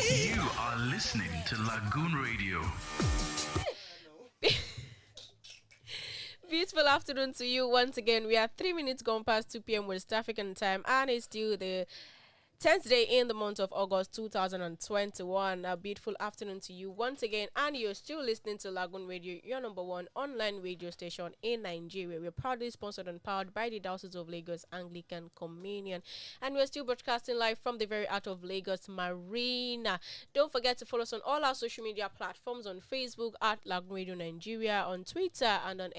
You are listening to Lagoon Radio. Beautiful afternoon to you once again. We are 3 minutes gone past 2 p.m. West African time, and it's still the 10th day in the month of August 2021. A beautiful afternoon to you once again, and you're still listening to Lagoon Radio, your number one online radio station in Nigeria. We're proudly sponsored and powered by the Diocese of Lagos Anglican Communion, and we're still broadcasting live from the very heart of Lagos Marina. Don't forget to follow us on all our social media platforms: on Facebook at Lagoon Radio Nigeria, on Twitter and on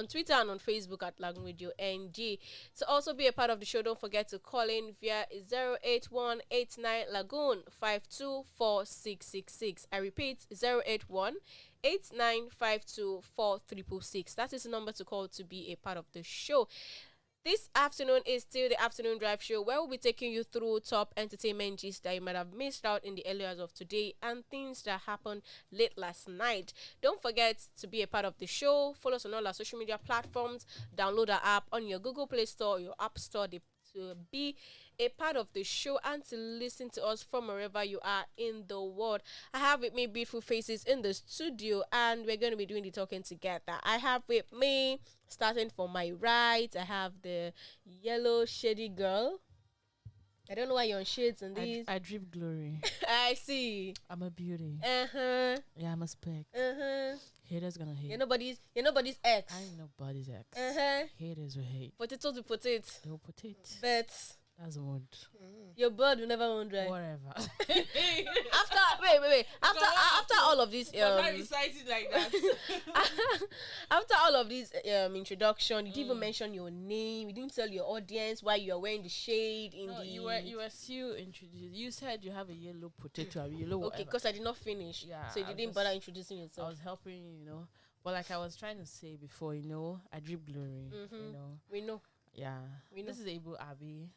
Twitter and on Facebook at Lagoonradio.Ng. To also be a part of the show, don't forget to call in via 08189 Lagoon 52466. I repeat, 08189524666. That is the number to call to be a part of the show. This afternoon is still the afternoon drive show, where we'll be taking you through top entertainment gist that you might have missed out in the early hours of today and things that happened late last night. Don't forget to be a part of the show. Follow us on all our social media platforms. Download our app on your Google Play Store or your App Store to be a part of the show and to listen to us from wherever you are in the world. I have with me beautiful faces in the studio, and we're going to be doing the talking together. I have with me, starting from my right, I have the yellow shady girl. I don't know why you're on shades and these. I drip glory. I see. I'm a beauty. Uh-huh. Yeah, I'm a spec. Uh-huh. Haters gonna hate. You're nobody's ex. I ain't nobody's ex. Uh-huh. Haters will hate. Potato to potato. They'll put it. But That's a word. your bird will never run dry. Whatever. Wait. After all of this, Why recite it like that? after all of this introduction, you didn't even mention your name. You didn't tell your audience why you are wearing the shade in the. You were still introduced. You said you have a yellow potato, a yellow whatever. Okay, because I did not finish. Yeah, So you didn't bother introducing yourself. I was helping you, But like I was trying to say before, I drip glory. We know. Yeah. We know. This is Able Abby,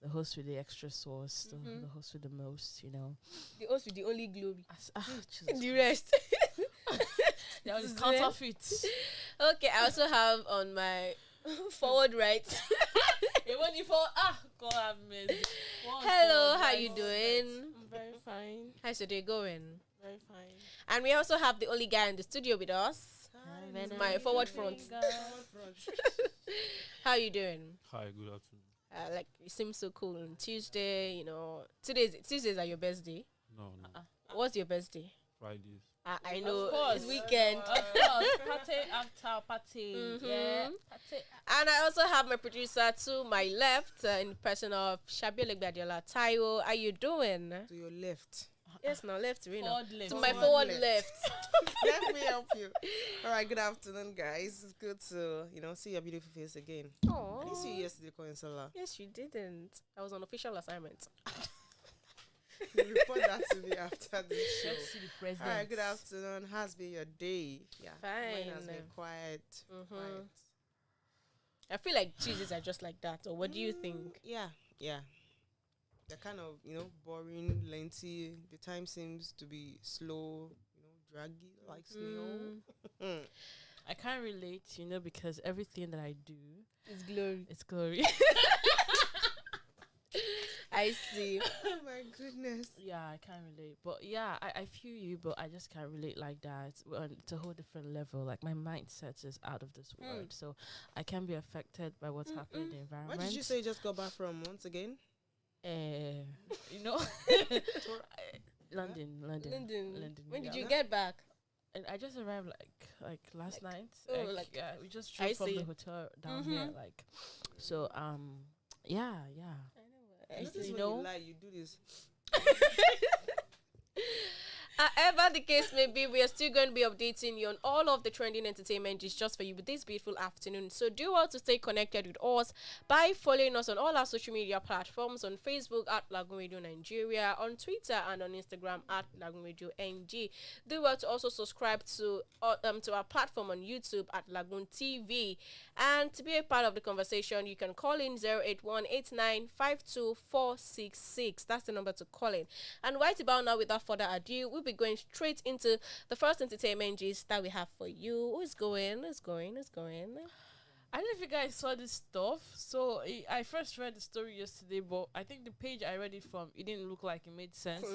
the host with the extra sauce, the host with the most, The host with the only glory. Jesus. The rest. That was counterfeit. Okay, I also have on my forward right. God, I missed. Hello, how you doing? I'm very fine. How's your day going? Very fine. And we also have the only guy in the studio with us. My forward front. How you doing? Hi, good afternoon. Like, you seem so cool on Tuesday, Tuesdays are your best day. No. What's your best day? Fridays. I know, Of course. it's weekend. Party after party. Yeah. Party. And I also have my producer to my left, in person of Shabiole Taiwo. How you doing? To your left. Yes, now left, Rena. Forward left. To my forward left. Let me help you. All right, good afternoon, guys. It's good to, see your beautiful face again. I didn't see you yesterday, Koinsala. Yes, you didn't. I was on official assignment. You report that to me after the show. Let's see the president. All right, good afternoon. How's been your day? Yeah, Fine. Mine has been quiet. Quiet. I feel like Tuesdays are just like that. Or what do you think? Yeah. They're kind of, boring, lengthy. The time seems to be slow, draggy, like snail. I can't relate, because everything that I do It's glory. it's glory. I see. Oh my goodness. Yeah, I can't relate. But yeah, I feel you, but I just can't relate like that. It's a whole different level. Like my mindset is out of this world. So I can be affected by what's happening in the environment. Why did you say you just got back from once again? London. When did you get back? And I just arrived like last night. Yeah, we just I drove from see. the hotel down here. So yeah. I This is see. when you lie, you do this. However the case may be, we are still going to be updating you on all of the trending entertainment just for you with this beautiful afternoon. So do well to stay connected with us by following us on all our social media platforms: on Facebook at Lagoon Radio Nigeria, on Twitter and on Instagram at LagoonRadio.Ng. Do well to also subscribe to our platform on YouTube at LagoonTV. And to be a part of the conversation, you can call in 08189524666. That's the number to call in. And right about now, without further ado, we'll be going straight into the first entertainment gist that we have for you. Who's going? I don't know if you guys saw this stuff. So I first read the story yesterday, but I think the page I read it from, it didn't look like it made sense.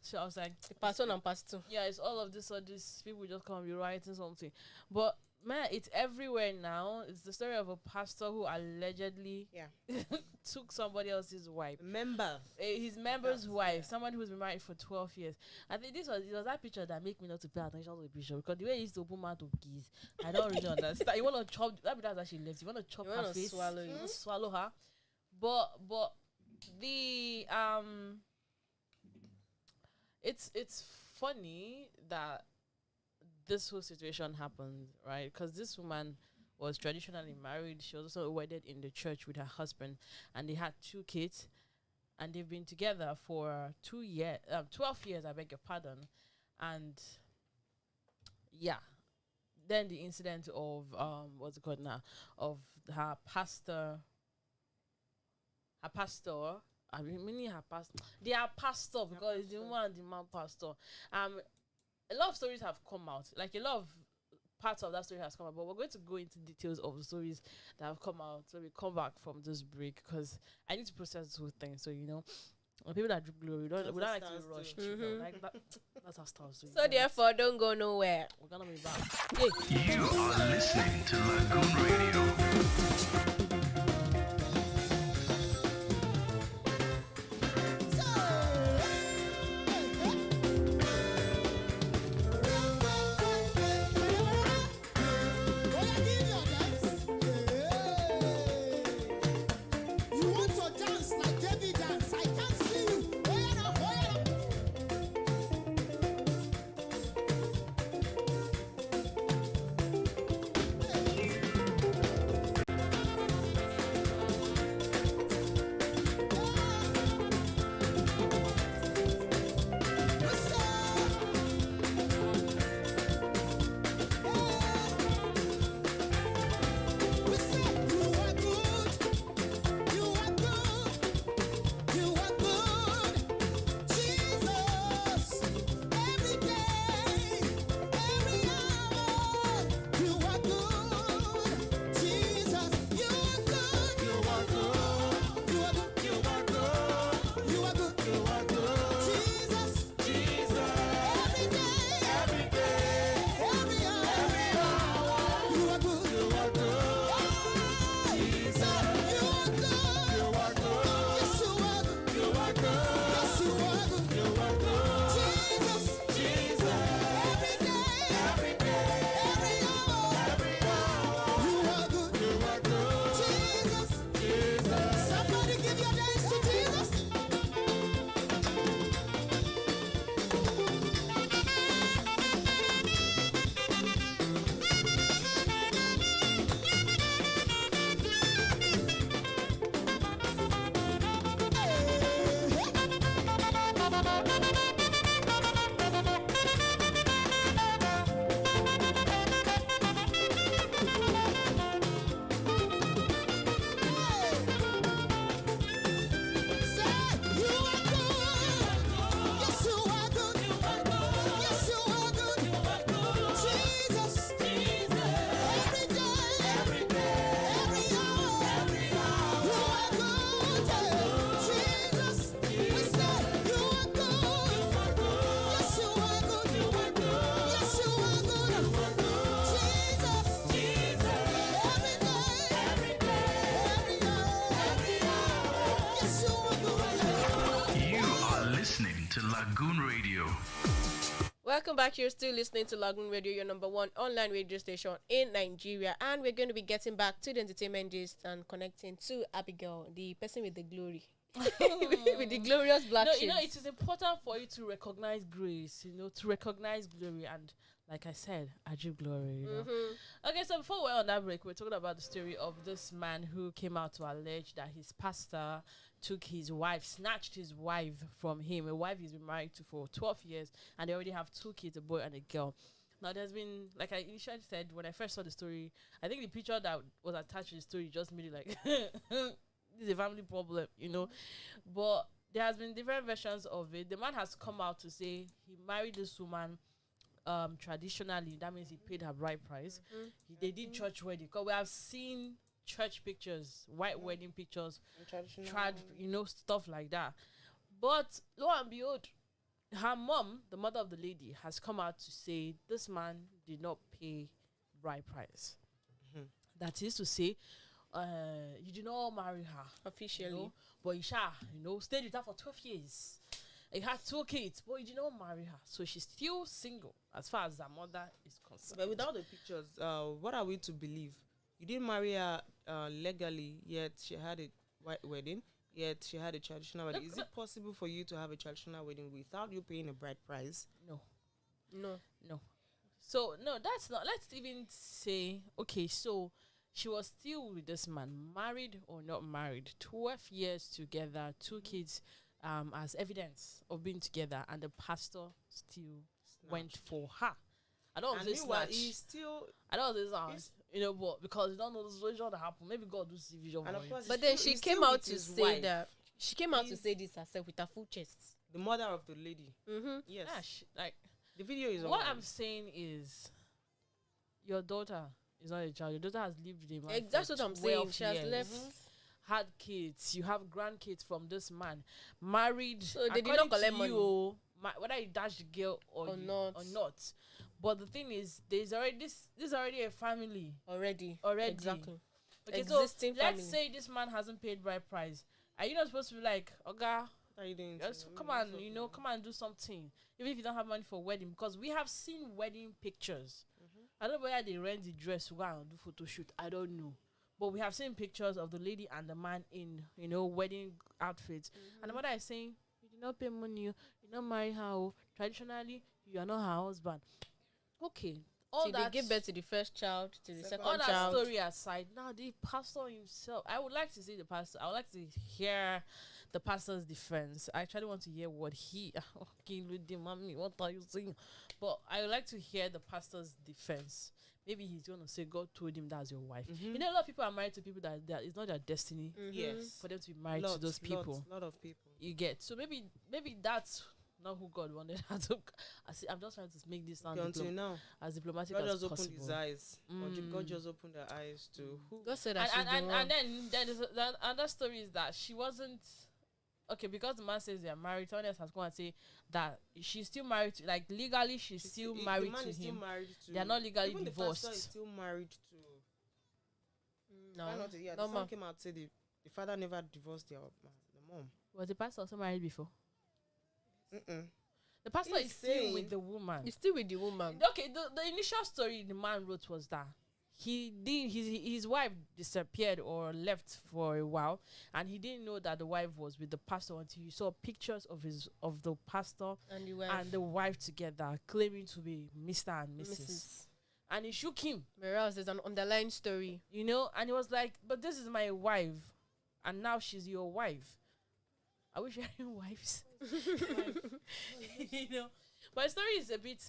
So I was like, Part 1 and part 2. yeah, it's all of this or this. People just come rewriting something. But man, it's everywhere now. It's the story of a pastor who allegedly took somebody else's wife. His member's wife, someone who's been married for 12 years. I think it was that picture that made me not to pay attention to the picture, because the way he used to open mouth to kiss, I don't really understand. You want to chop, that's actually left. You want to chop her face, swallow her. But the it's funny that this whole situation happened, right? Because this woman was traditionally married. She was also wedded in the church with her husband, and they had 2 kids, and they've been together for 12 years, I beg your pardon. And yeah, then the incident of what's it called now, of her pastor, I mean her pastor, they are pastor, because it's the woman and the man pastor. A lot of stories have come out, like a lot of parts of that story has come out, but we're going to go into details of the stories that have come out. So we come back from this break, because I need to process this whole thing. So, you know, people that do glory, we don't like to be rushed. You know, like that's our style. So therefore, don't go nowhere. We're gonna be back. You are listening to Lagoon Radio. Lagoon Radio. Welcome back. You're still listening to Lagoon Radio, your number 1 online radio station in Nigeria. And we're going to be getting back to the entertainment gist and connecting to Abigail, the person with the glory. With the glorious black shades. You know, it is important for you to recognize grace, you know, to recognize glory. And like I said, I do glory, you know. Okay, so before we're on that break, we're talking about the story of this man who came out to allege that his pastor took his wife, snatched his wife from him, a wife he's been married to for 12 years, and they already have 2 kids, a boy and a girl. Now, there's been, like I initially said, when I first saw the story, I think the picture that was attached to the story just made it like, this is a family problem, you know. But there has been different versions of it. The man has come out to say he married this woman traditionally, that means he paid her bride price. They did church wedding, because we have seen church pictures, white wedding pictures, Traditional. stuff like that. But lo and behold, her mom, the mother of the lady, has come out to say this man did not pay bride price. That is to say, you did not marry her Officially. but you stayed with her for 12 years. He had 2 kids, but you did not marry her, so she's still single as far as her mother is concerned. But without the pictures, what are we to believe? You didn't marry her legally, yet she had a white wedding, yet she had a traditional wedding. Is it possible for you to have a traditional wedding without you paying a bride price? No. No. So, no, that's not. Let's even say, okay, so she was still with this man, married or not married, 12 years together, 2 kids, as evidence of being together, and the pastor still went for her. I don't know this much. He's still. I don't know this but because you don't know the situation that happened, maybe God will see vision. And of course, But then she came out to say that. She came out to say this herself with her full chest. The mother of the lady. Yes. Yeah, The video is what online. I'm saying is, your daughter is not a child. Your daughter has lived with a man. That's for what I'm saying. 12 She has years. left. Had kids. You have grandkids from this man. Married. So they did not according collect to money. you, whether you dash the girl or not. not. But the thing is, there's already this is already a family. Already. Okay, Exactly. so Existing family. let's say this man hasn't paid bride price. Are you not supposed to be like, Oga, What are you doing? just come on, come and do something, even if you don't have money for wedding? Because we have seen wedding pictures. I don't know whether they rent the dress to go and do photo shoot. I don't know, but we have seen pictures of the lady and the man in wedding outfits, and the mother is saying, "You did not pay money. You did not marry her. Oh. Traditionally, you are not her husband." Okay, all Till that they give birth to the first child, to the second all that child. story aside, now the pastor himself, I would like to see the pastor. I would like to hear the pastor's defense. I actually want to hear what he okay, mommy, what are you saying? But I would like to hear the pastor's defense. Maybe he's gonna say God told him that's your wife. A lot of people are married to people that it's not their destiny Yes. for them to be married to those people. Lot of people. You get, so maybe that's not who God wanted her to. I'm just trying to make this sound Until now, as diplomatic God as just possible. opened his eyes. God just opened her eyes to who. God said that she's the one. And then there is another story is that she wasn't okay because the man says they are married. Someone else has come and say that she's still married to, like legally she's still married the man to is still him. married to, They are not legally even divorced. The pastor is still married to. No. The No, son ma. came out said the father never divorced the mom. Was the pastor also married before? Mm-mm. The pastor He's is still saying- with the woman. You're still with the woman. Okay, the initial story the man wrote was that his wife disappeared or left for a while, and he didn't know that the wife was with the pastor until he saw pictures of the pastor And the wife. and the wife together, claiming to be Mr. and Mrs. And it shook him, Whereas there's an underlying story. and he was like, "But this is my wife, and now she's your wife. I wish you had wives." But the story is a bit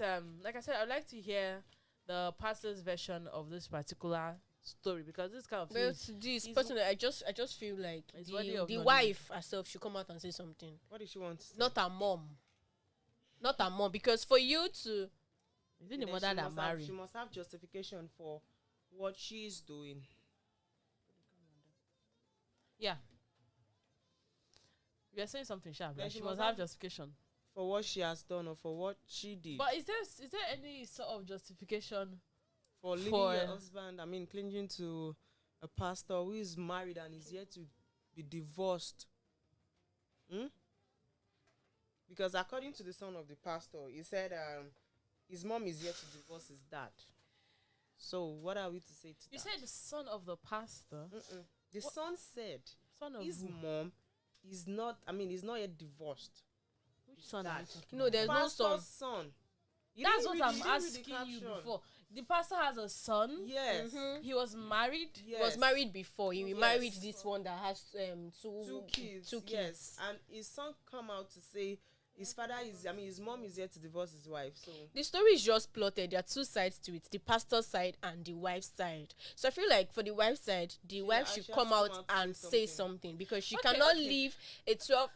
like I said, I'd like to hear the pastor's version of this particular story, because this kind of thing Well, is- to this is- personally, I just feel like It's worthy of the knowledge. wife herself should come out and say something. What did she want to say? Not her mom. Not her mom. Because for you to is it the Then mother she that must married? She must have justification for what she's doing. Yeah. You are saying something sharp. Then Like she she must must have have- justification. For what she has done or for what she did. But is there any sort of justification? For leaving for- your husband, clinging to a pastor who is married and is yet to be divorced. Because according to the son of the pastor, he said his mom is yet to divorce his dad. So what are we to say to You that? said the son of the pastor. The son said Son of his who? mom is not, he's not yet divorced. Which son are you Dad. talking no, about? there's no son. Pastor's son. You That's didn't what read- I'm you didn't read the asking you caption. before. The pastor has a son. Yes. He was married. Yes. Was married before. He Yes. married this one that has Two kids. Two kids. Yes. And his son come out to say his father is, his mom is yet to divorce his wife. So The story is just plotted. There are two sides to it: the pastor's side and the wife's side. So I feel like for the wife's side, the wife should she has come to out come out and to say say something. something because she Okay, cannot okay. leave a 12.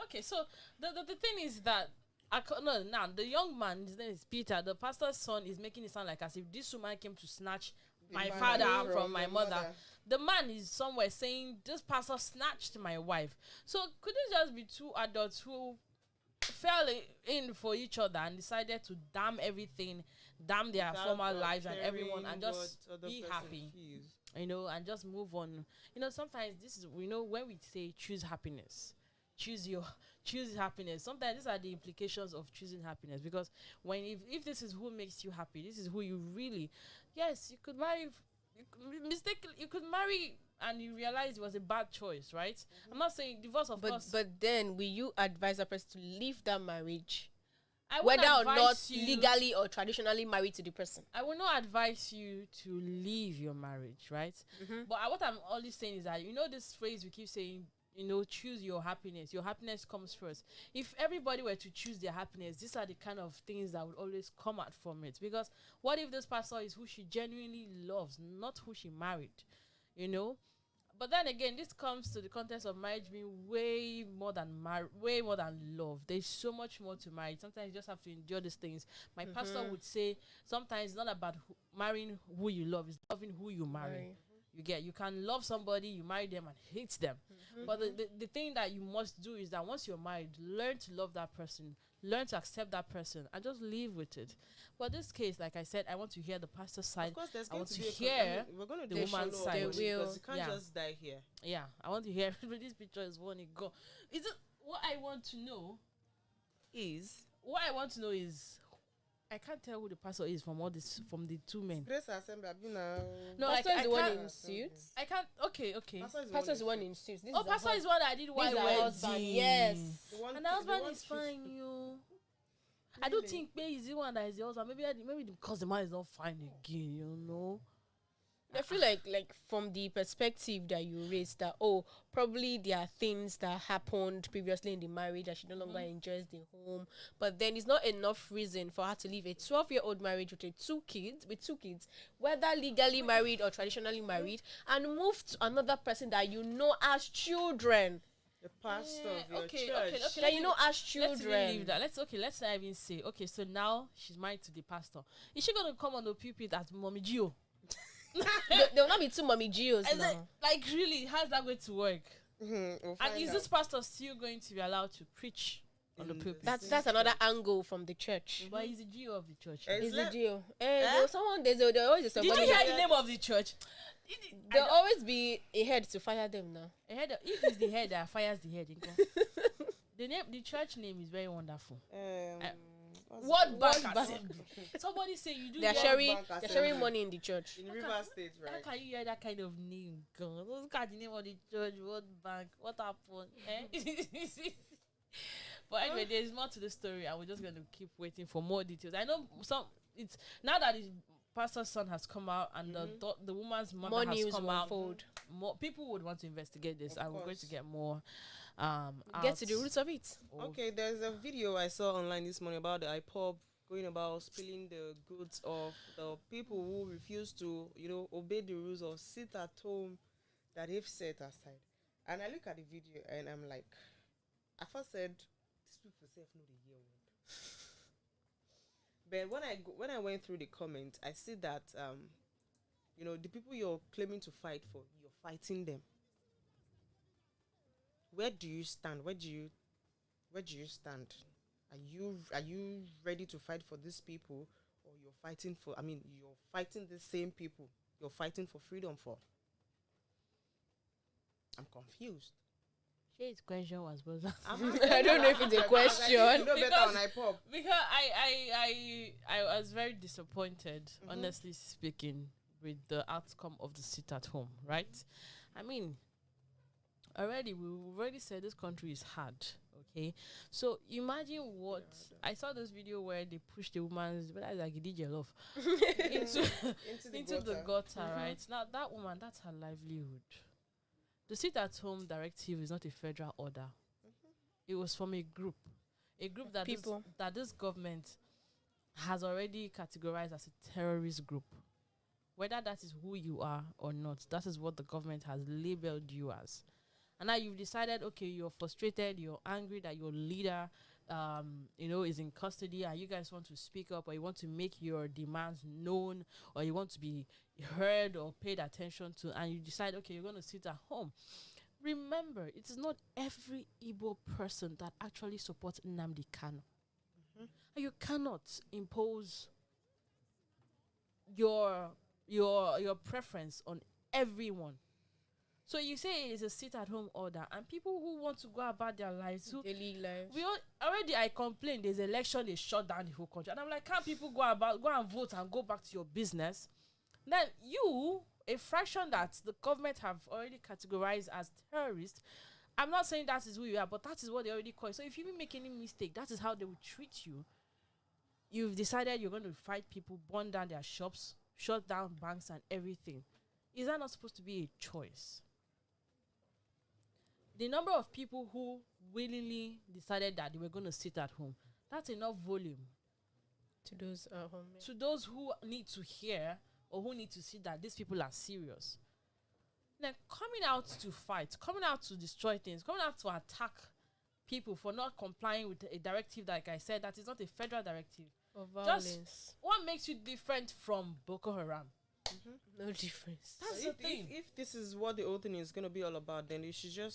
Okay, so the thing is that No, now the young man, his name is Peter. The pastor's son is making it sound like as if this woman came to snatch my father from my mother. The man is somewhere saying this pastor snatched my wife. So could it just be two adults who fell in for each other and decided to damn everything, damn their former lives and everyone, and just be happy, and just move on. Sometimes this is, when we say choose happiness, choose happiness. Sometimes these are the implications of choosing happiness, because if this is who makes you happy, this is who you really, yes, you could marry, you could marry and you realize it was a bad choice, right? I'm not saying divorce, of course. But then, will you advise a person to leave that marriage? I whether or not legally or traditionally married to the person? I will not advise you to leave your marriage, right? But what I'm always saying is that, this phrase we keep saying, choose your happiness. Your happiness comes first. If everybody were to choose their happiness, these are the kind of things that would always come out from it. Because what if this pastor is who she genuinely loves, not who she married? But then again, this comes to the context of marriage being way more than love. There's so much more to marriage. Sometimes you just have to endure these things. My pastor would say sometimes it's not about marrying who you love, it's loving who you marry. You can love somebody, you marry them and hate them. But the thing that you must do is that once you're married, learn to love that person, learn to accept that person, and just live with it. But this case, like I said, I want to hear the pastor's side. Of course, there's I want to be hear we're going to the do woman's a side. because you can't just die here. Yeah, I want to hear. This picture is one go. What I want to know is I can't tell who the pastor is from from the two men. Grace Assembly, no, pastor is the one in suits. I can't. Okay. Pastor is the one in suits. Pastor is one that I did while wedding. Yes, and the husband is fine, you. I don't think maybe he's the one that is the husband. Maybe because the man is not fine again, I feel like from the perspective that you raised, that probably there are things that happened previously in the marriage that she no longer enjoys the home, but then it's not enough reason for her to leave a 12-year-old marriage with two kids, whether legally married or traditionally married, and move to another person that as children. The pastor of your church. Okay. That as children. Let's leave that. Let's not even say. Okay, so now she's married to the pastor. Is she gonna come on the pulpit as Mommy Gio? There will not be two Mommy Gios now. Really, how's that going to work? And is this pastor still going to be allowed to preach on the pulpit? That's another angle from the church. But he's the Gio of the church. He's the Gio. There's always Did you hear the name of the church? There'll always be a head to fire them now. If it's the head that fires the head, the church name is very wonderful. World Bank Assembly. Somebody say you do. They're sharing money in the church. In River State, right? How can you hear that kind of name? Look at the name of the church, World Bank. What happened? But anyway, there's more to the story, and we're just going to keep waiting for more details. I know it's now that his pastor's son has come out and the woman's mother has come out. More people would want to investigate this, and we're going to get more. Get to the roots of it. Okay, there's a video I saw online this morning about the IPOB going about spilling the goods of the people who refuse to, obey the rules of sit at home that they've set aside. And I look at the video and I'm like, I first said, these people say no, they hear word. But when I went through the comments, I see that the people you're claiming to fight for, you're fighting them. Where do you stand? Where do you stand? Are you ready to fight for these people, or you're fighting the same people you're fighting for freedom for? I'm confused. His question was I don't know if it's a question. Because I was very disappointed, honestly speaking, with the outcome of the sit at home, right? I mean, we've already said this country is hard, okay? So imagine what I saw this video where they pushed the woman's into the gutter, right? Now that woman, that's her livelihood. The sit at home directive is not a federal order. It was from a group that this government has already categorized as a terrorist group. Whether that is who you are or not, that is what the government has labeled you as. And now you've decided, okay, you're frustrated, you're angry that your leader is in custody, and you guys want to speak up, or you want to make your demands known, or you want to be heard or paid attention to, and you decide, okay, you're going to sit at home. Remember, it is not every Igbo person that actually supports Nnamdi Kanu. And you cannot impose your preference on everyone. So you say it's a sit-at-home order, and people who want to go about their lives, daily life. I complained there's election, they shut down the whole country, and I'm like, can't people go and vote and go back to your business? Then you, a fraction that the government have already categorized as terrorists, I'm not saying that is who you are, but that is what they already call it. So if you make any mistake, that is how they will treat you. You've decided you're going to fight people, burn down their shops, shut down banks and everything. Is that not supposed to be a choice? The number of people who willingly decided that they were going to sit at home, that's enough volume To those home. to those who need to hear or who need to see that these people are serious. Then coming out to fight, coming out to destroy things, coming out to attack people for not complying with a directive, like I said, that is not a federal directive. Of violence. What makes you different from Boko Haram? No difference. That's So the thing. if this is what the whole thing is gonna be all about, then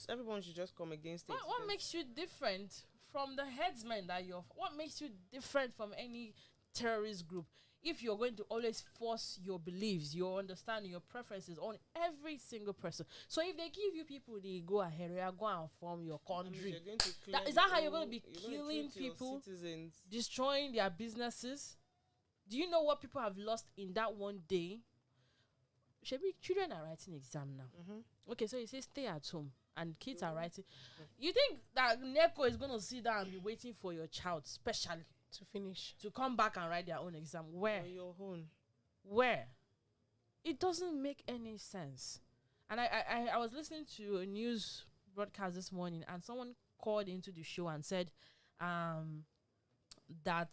everyone should just come against it. What makes you different from the headsmen that you're? What makes you different from any terrorist group? If you're going to always force your beliefs, your understanding, your preferences on every single person. So if they give you people, they go ahead, go and form your country. Is that how you're going to be killing people, citizens? destroying their businesses? Do you know what people have lost in that one day? Children are writing exam now. Okay, so you say stay at home, and kids are writing. You think that NECO is going to sit down and be waiting for your child, specially To finish. to come back and write their own exam? Where? On your own. Where? It doesn't make any sense. And I was listening to a news broadcast this morning, and someone called into the show and said that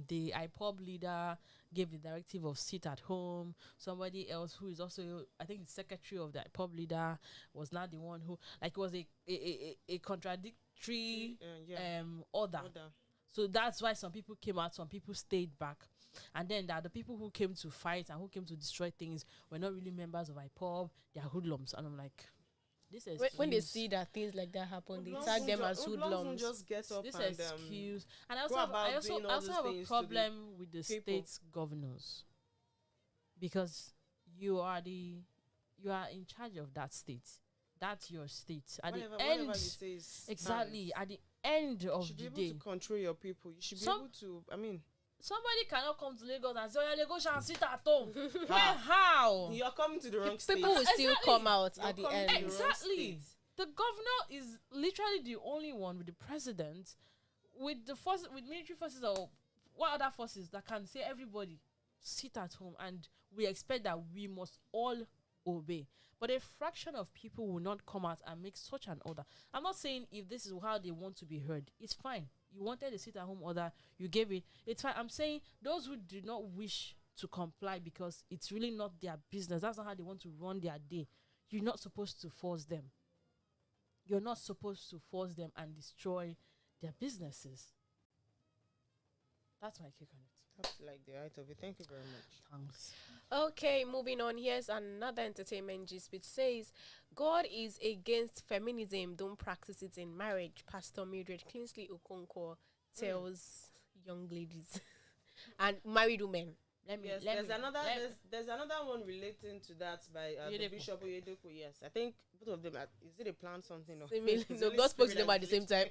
the IPOB leader gave the directive of sit at home. Somebody else who is also, I think, the secretary of the IPOB leader was not the one who, like, it was a contradictory order. So that's why some people came out, some people stayed back. And then the people who came to fight and who came to destroy things were not really members of IPOB, they are hoodlums. And I'm like, this is When they see that things like that happen, they tag them as hoodlums. Just get up this and excuse. And I go also about have, doing all I also these have a things to problem with the people. state's governors, because you are in charge of that state. That's your state. At whatever the end, you say is exactly fine. at the end You of should the be able day, to control your people. You should be Some- able to. I mean, somebody cannot come to Lagos and say, "Oh, yeah, Lagos shall sit at home." How? you're coming to the wrong state. People will still Exactly. come out You're at the coming end. to the wrong Exactly. state. The governor is literally the only one with the president, with the force, with military forces or what other forces that can say everybody sit at home, and we expect that we must all obey. But a fraction of people will not come out and make such an order. I'm not saying if this is how they want to be heard, it's fine. You wanted a sit-at-home order, you gave it, it's fine. I'm saying those who do not wish to comply because it's really not their business, that's not how they want to run their day, you're not supposed to force them. You're not supposed to force them and destroy their businesses. That's my take on it. That's like the height of it. Thank you very much. Thanks. Okay, moving on. Here's another entertainment gist which says, God is against feminism. Don't practice it in marriage. Pastor Mildred Kingsley Okonkwo tells young ladies and married women. Yes, there's another one relating to that by the Oyedepo. Bishop Oyedepo. Yes, I think both of them. Is it a plan something? Or Similar. It's No, Holy God spoke to Spirit them at the that same time.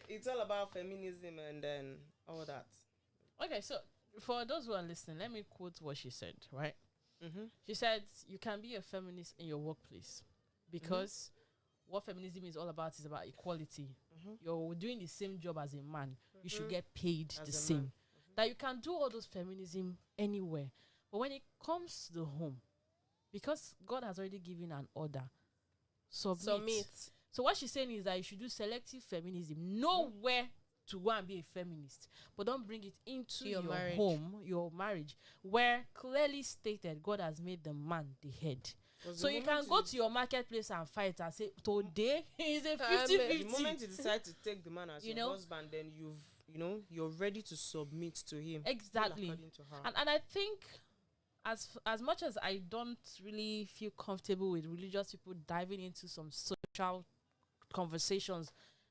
It's all about feminism and then all that. Okay, so for those who are listening, let me quote what she said, right? Mm-hmm. She said, you can be a feminist in your workplace because what feminism is all about is about equality. You're doing the same job as a man. You should get paid As the a same. man. That you can do all those feminism anywhere. But when it comes to the home, because God has already given an order, submit. So what she's saying is that you should do selective feminism. Know where to go and be a feminist, but don't bring it into your marriage. home, your marriage, where clearly stated God has made the man the head. 'Cause So the you can moment go to your marketplace and fight and say today is a the 50-50. moment you decide to take the man as You your know? husband, then you're ready to submit to him. all Exactly. according to her. And I think as much as I don't really feel comfortable with religious people diving into some social conversations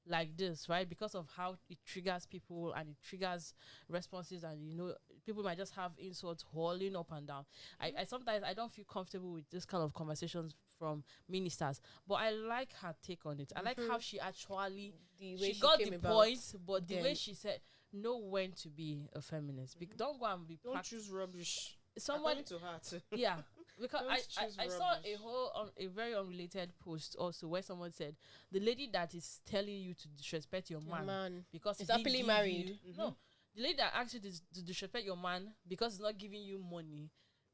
like this, right? Because of how it triggers people and it triggers responses, and people might just have insults hurling up and down. I sometimes I don't feel comfortable with this kind of conversations from ministers, but I like her take on it. I like how she actually The way she got came the about point, but the way then. she said know when to be a feminist. Don't go and be Don't choose rubbish. someone According to her too. yeah, because Don't choose I saw a rubbish. whole a very unrelated post also where someone said the lady that is telling you to disrespect your man because is he didn't happily give married. you, no, the lady that asked you to disrespect your man because he's not giving you money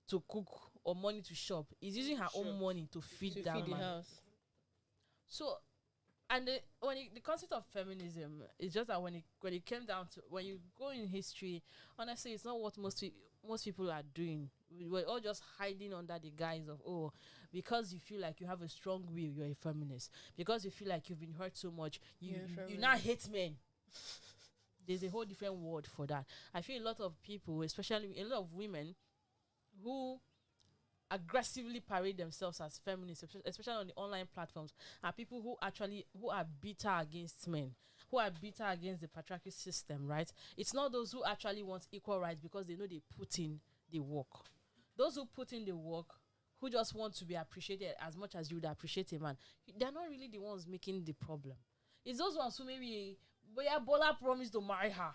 to cook or money to shop is using her own Sure. money to feed To that feed the man. house. So, and the concept of feminism is just that when it came down to when you go in history, honestly, it's not what most people are doing. We're all just hiding under the guise of because you feel like you have a strong will, you're a feminist. Because you feel like you've been hurt so much, you now hate men. There's a whole different word for that. I feel a lot of people, especially a lot of women, who aggressively parade themselves as feminists, especially on the online platforms, are people who are bitter against men, who are bitter against the patriarchy system, right? It's not those who actually want equal rights because they know they put in the work. Those who put in the work, who just want to be appreciated as much as you would appreciate a man, they're not really the ones making the problem. It's those ones who maybe, Bola promised to marry her,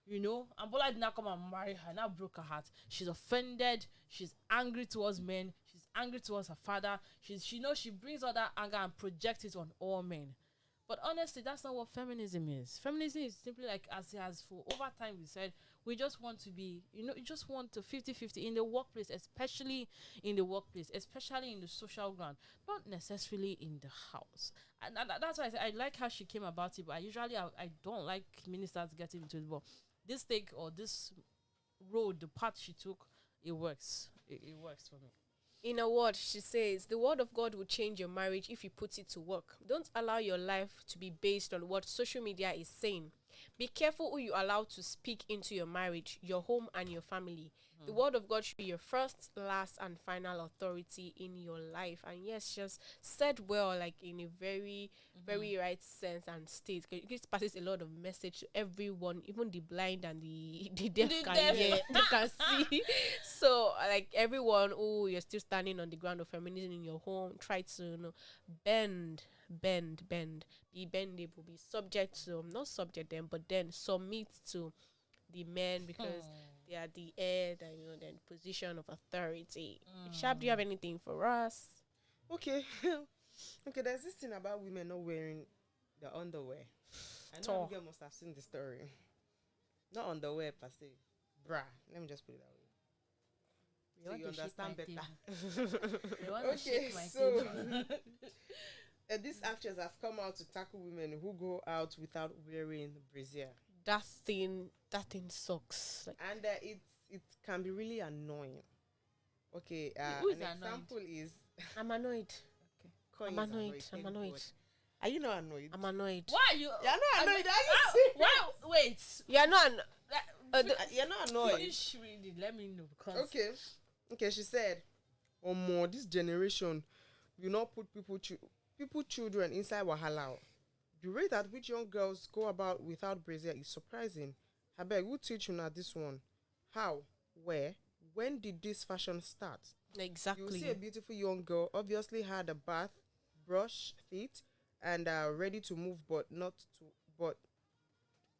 and Bola did not come and marry her, now broke her heart. She's offended, she's angry towards men, she's angry towards her father, she brings all that anger and projects it on all men. But honestly, that's not what feminism is. Feminism is simply like, as for over time we said, we just want to be, you just want to 50-50 in the workplace, especially in the social ground, not necessarily in the house. And that's why I said I like how she came about it, but I don't like ministers getting into it. But this road, the path she took, it works. It works for me. In a word, she says, the word of God will change your marriage if you put it to work. Don't allow your life to be based on what social media is saying. Be careful who you allow to speak into your marriage, your home, and your family. The word of God should be your first, last, and final authority in your life. And yes, just said well, like in a very, very right sense and state. It passes a lot of message to everyone, even the blind and the deaf can hear, they can see. So, like everyone who you're still standing on the ground of feminism in your home, try to bend, be bendable, be subject to, not subject them, but then submit to the men because they are the head and then position of authority. Sharp, do you have anything for us? Okay. Okay, there's this thing about women not wearing the underwear. I know Abigail must have seen the story. Not underwear per se. Bra. Let me just put it that way. So you understand better. Okay, so this actress has come out to tackle women who go out without wearing brassiere. That thing sucks. Like, And it can be really annoying. Okay, Who is an annoyed? example is I'm annoyed. Coin I'm is annoyed. I'm thank annoyed. God. Are you not annoyed? I'm annoyed. Why are you? You're not annoyed, are you serious? Wow, wait. You're not. You're not annoyed. Finish reading. Let me know because Okay. She said, more this generation will not put people children inside wahala. The rate at which young girls go about without brassiere is surprising. Abeg, who teach you now this one? How? Where? When did this fashion start? Exactly. You see a beautiful young girl, obviously had a bath, brush teeth, and ready to move, but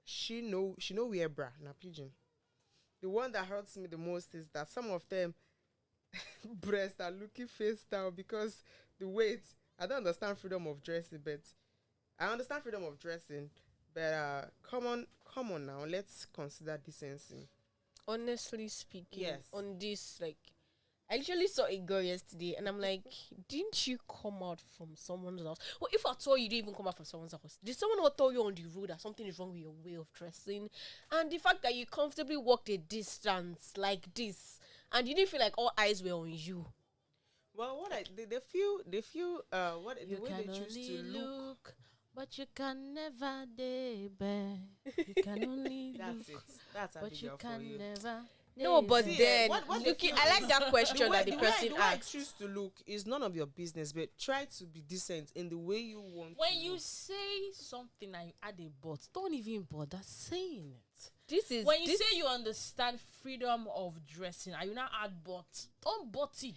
she know wear bra na pigeon. The one that hurts me the most is that some of them breasts are looking face down because the weight. I don't understand freedom of dressing, but I understand freedom of dressing. But come on now, let's consider decency. Honestly speaking, Yes. on this, like, I literally saw a girl yesterday, and I'm like, didn't you come out from someone's house? Well, if I told you didn't even come out from someone's house, did someone not tell you on the road that something is wrong with your way of dressing? And the fact that you comfortably walked a distance like this, and you didn't feel like all eyes were on you. Well, what they feel what the You way can they choose only to look. look, but you can never dare. You can only That's look, it. That's but you Abigail for can you. never. No, but See, then what looking, they I feel like is- that question that the person the way I asked. choose to look is none of your business, but try to be decent in the way you want. When to you look. say something and you add a but, don't even bother saying it. This is When you this, say you understand freedom of dressing and you now add but, don't but it.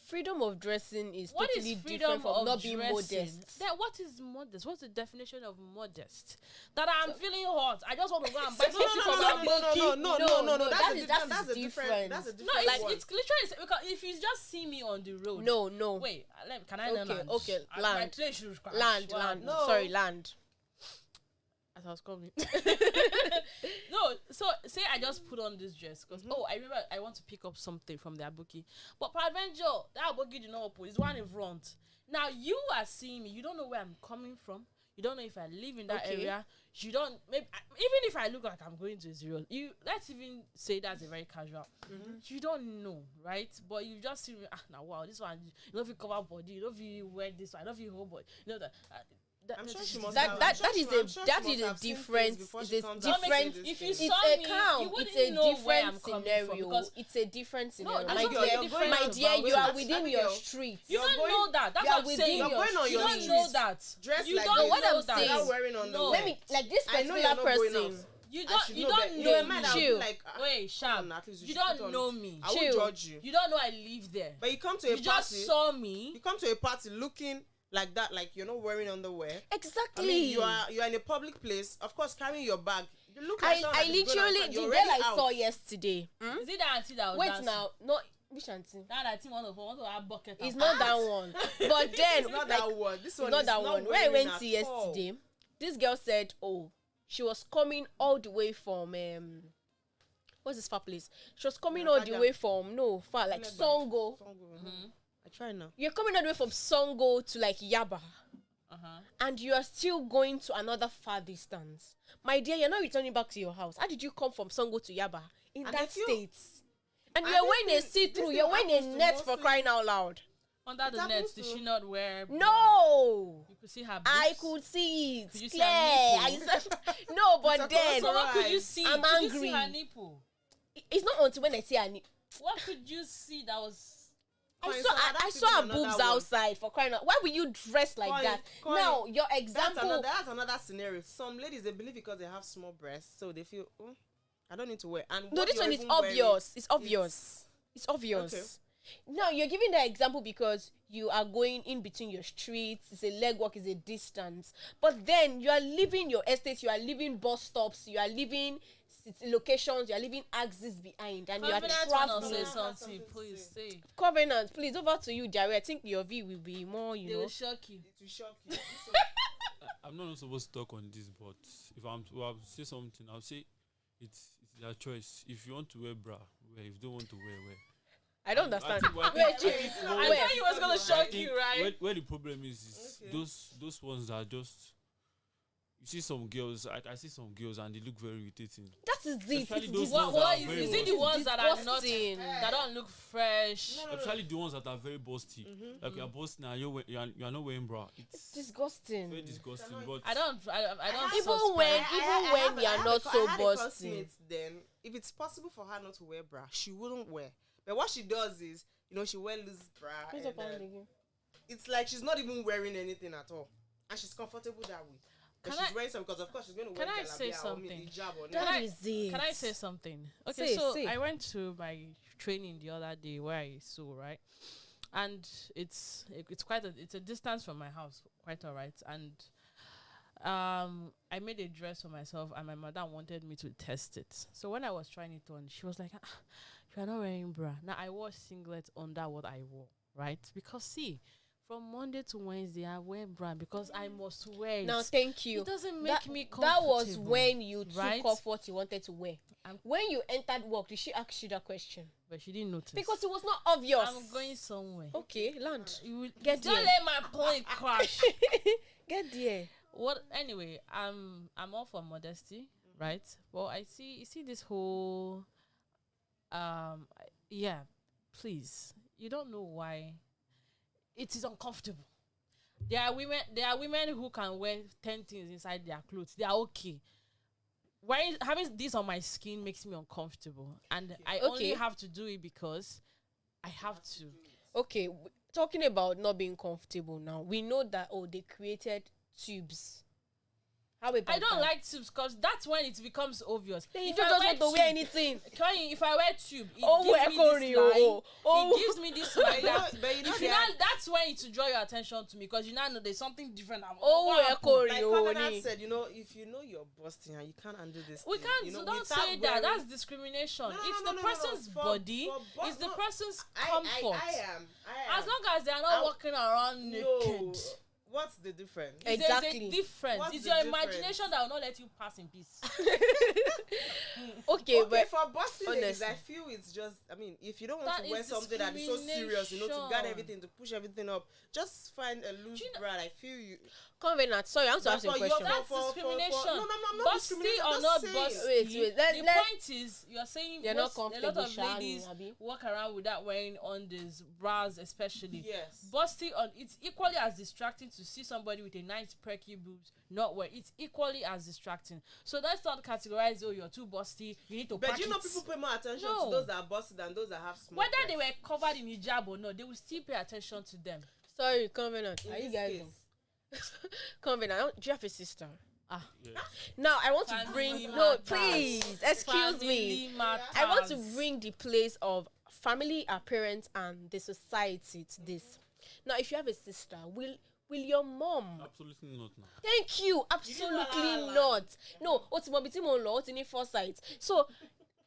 freedom of dressing is What totally is freedom different from of not being dressing? modest. Then what is modest? What's the definition of modest? That I'm feeling hot. I just want to go and buy No, something from Aboki. No, That's that a is different. That's a different. different. That's a No, different it's, one. it's literally because if you just see me on the road. No. Wait, can I Okay, land? okay, My land. plane should crash. Land. No. Sorry, land. As I was coming. No, so say I just put on this dress because I remember I want to pick up something from the Aboki, but peradventure that Aboki did not open. It's one in front. Now you are seeing me. You don't know where I'm coming from. You don't know if I live in that Okay. area. You don't. Maybe even if I look like I'm going to a zero, you let's even say that's a very casual. You don't know, right? But you just see me. Now wow, this one. You know if you cover body. You know if you wear this one. You know if you hold body. You know that. I'm sure she must That have- that I'm sure that she- is I'm a sure she that must is a have seen different things before it's she a comes out and different says these if you things. saw it's a me, count. you wouldn't It's a know where different I'm coming from scenario. because It's a different scenario. that's My not dear, very different. my dear, you are within Abigail, your street. you You're don't going- know that. That's you are what I'm within saying. your You're going on You your don't street. know that. Dress You like don't this. what I'm know that. saying- Without wearing on the No. Let me like this I know particular you're not going person. out. You I don't. should You know don't that. know. In your mind, I'll be Chill. like, Wait, Sharp. at least You should put don't on- know me. I won't Chill. judge you. You don't know I live there. But you come to a You party. just saw me. You come to a party looking like that, like you're not wearing underwear. Exactly. I mean, you are in a public place, of course, carrying your bag. You look like someone I that is going literally outside. the You're girl already I out. saw yesterday. Is it that auntie that was Wait dancing? now, not which auntie? That auntie want to have bucket. It's and not pass. that one. But then It's not like, that one. This it's one not is that not one. Where I wearing went at to all. yesterday, this girl said, "Oh, she was coming all the way from what's this far place? She was coming all the Nakaja. way from far like Leba. Songo. I try now. You're coming all the way from Songo to like Yaba, and you are still going to another far distance. My dear, you're not returning back to your house. How did you come from Songo to Yaba in And that I feel- state? And and you're this wearing a thing- see-through. this You're thing wearing a happens to net for mostly- crying out loud. Under the happens net, did to- she not wear? bra? No. You could see her. I boobs? could see it. Could you see Clear. her I nipple? said, no, but It's a then So what could you Right. see? I'm Could you see angry. her nipple? it's not until when I see her. What could you see that was? I Coin, saw so I that's saw her even another boobs one. outside for crying out. Why will you dress like Coin, that? coin. Now your That's example. another scenario. Some ladies, they believe because they have small breasts, so they feel, oh, I don't need to wear. And No, what this you're one is even wearing obvious. It's obvious. It's obvious. Okay. Now you're giving that example because you are going in between your streets. It's a legwork, it's a distance. But then you are leaving your estate, you are leaving bus stops, you are leaving locations, you are leaving axes behind, and you are Covenant wanna say traveling. something, Something to please say. Covenant, please over to you, Jerry. I think your view will be more, They will shock you. It will shock you. I'm not supposed to talk on this, but if I'm to say something, I'll say it's their choice. If you want to wear bra, wear. If you don't want to wear. I don't understand. I think- Wait, I Chief, think- I wait. thought he was gonna I shock think you, right? Where the problem is Okay. those ones are just. You see some girls, I see some girls and they look very irritating. That is it. Especially It's those What, ones that what are is, very is it the busty. ones that are not disgusting. that don't look fresh? Especially the ones that are very busty. Like you're busting and you're not wearing bra. It's disgusting. very disgusting. But I don't Even suspect. when you are not so I had a busty. classmate then, if it's possible for her not to wear bra, she wouldn't wear. But what she does is, she wear loose bra. Who's And, up on the game? it's like she's not even wearing anything at all, and she's comfortable that way. But Can she's I- wearing some because of course she's going to wear can I say jalabia or something? hijab or That I- is it. Can I say something? Okay, Say, so say. I went to my training the other day where I sew, right? And it's quite a distance from my house, quite alright. And I made a dress for myself, and my mother wanted me to test it. So when I was trying it on, she was like, "You are not wearing bra." Now I wore singlet under what I wore, right? Because see, from Monday to Wednesday I wear bra because I must wear it. Now, thank you. It doesn't make me comfortable. That was when you took right? off what you wanted to wear. I'm- When you entered work, did she ask you that question? But she didn't notice. Because it was not obvious. I'm going somewhere. Okay, land. You will Get don't there. let my plane crash. Get there. What? Anyway, I'm all for modesty, right? Well, you see this whole, yeah. Please, you don't know why. it is uncomfortable. There are women who can wear 10 things inside their clothes. They are okay. Why having this on my skin makes me uncomfortable, and I only have to do it because I have to. Okay, talking about not being comfortable now, we know that they created tubes. How about I don't that? like tubes because that's when it becomes obvious. Then you If don't I just want to wear anything. If I wear tube, it gives me this line. That's when it to draw your attention to me because you now know there's something different. Like Covenant said, if you know you're busting and you can't undo this, we can't. Don't say that. That's discrimination. It's the person's body. It's the person's comfort. I am. As long as they are not walking around naked. What's the difference? There's a difference. It's your imagination that will not let you pass in peace. Okay, but for busting ladies, I feel it's just, if you don't want to wear something that is so serious, to guard everything, to push everything up, just find a loose bra. I feel you. Covenant, sorry, I want to ask you a question. That's discrimination. No, not discrimination. Or not busty. Wait. The point is, you're saying you're not comfortable. A lot of ladies walk around without wearing on these bras, especially. Yes. Busty it's equally as distracting to see somebody with a nice perky boobs not wear. It's equally as distracting. So let's not categorize. You're too busty. You need to. But people pay more attention to those that are busty than those that have small. Whether they were covered in hijab or not, they will still pay attention to them. Sorry, Covenant. Are you guys? Covenant, do you have a sister? Yes. Now I want to bring please excuse me. I want to bring the place of family, our parents, and the society to this. Now, if you have a sister, will your mom? Absolutely not. Now. Thank you. Absolutely not. No. What's in foresight? So,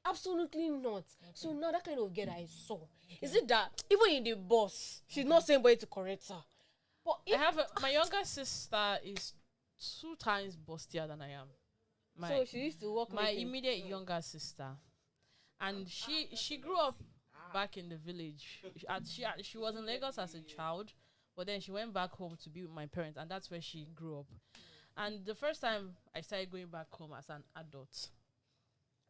absolutely not. So now that kind of girl I saw, is it that even in the bus, she's not saying anybody to correct her? But I have my younger sister is 2 times bustier than I am. So she used to walk. My immediate younger sister, and she grew up back in the village. She was in Lagos as a child, but then she went back home to be with my parents, and that's where she grew up. And the first time I started going back home as an adult,